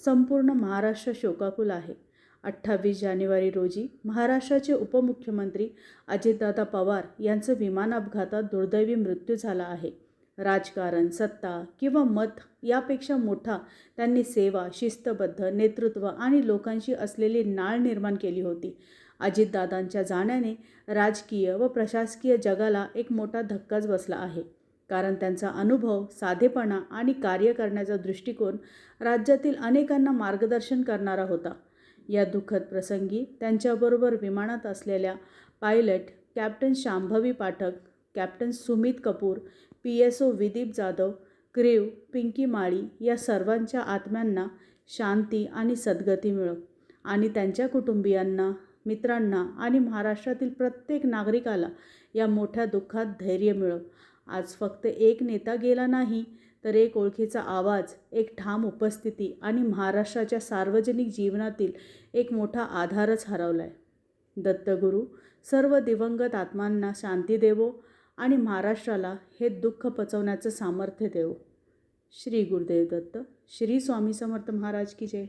संपूर्ण महाराष्ट्र शोकाकुल आहे. 28 जानेवारी रोजी महाराष्ट्राचे उपमुख्यमंत्री अजितदादा पवार यांचं विमान अपघातात दुर्दैवी मृत्यू झाला आहे. राजकारण, सत्ता किंवा मत यापेक्षा मोठा त्यांनी सेवा, शिस्तबद्ध नेतृत्व आणि लोकांशी असलेली नाळ निर्माण केली होती. अजितदादांच्या जाण्याने राजकीय व प्रशासकीय जगाला एक मोठा धक्काच बसला आहे. कारण त्यांचा अनुभव, साधेपणा आणि कार्य करण्याचा दृष्टिकोन राज्यातील अनेकांना मार्गदर्शन करणारा होता. या दुःखद प्रसंगी त्यांच्याबरोबर विमानात असलेल्या pilot captain Shambhavi Pathak, captain Sumit Kapoor, PSO Vidip Jadhav, crew Pinky Mali या सर्वांच्या आत्म्यांना शांती आणि सद्गती मिळो आणि त्यांच्या कुटुंबियांना, मित्रांना आणि महाराष्ट्रातील प्रत्येक नागरिकाला या मोठ्या दुःखात धैर्य मिळो. आज फक्त एक नेता गेला नाही, तर एक ओळखीचा आवाज, एक ठाम उपस्थिती आणि महाराष्ट्राच्या सार्वजनिक जीवनातील एक मोठा आधारच हरवला आहे. दत्तगुरू सर्व दिवंगत आत्मांना शांती देवो आणि महाराष्ट्राला हे दुःख पचवण्याचं सामर्थ्य देवो. श्री गुरुदेव दत्त. श्री स्वामी समर्थ महाराज की जय.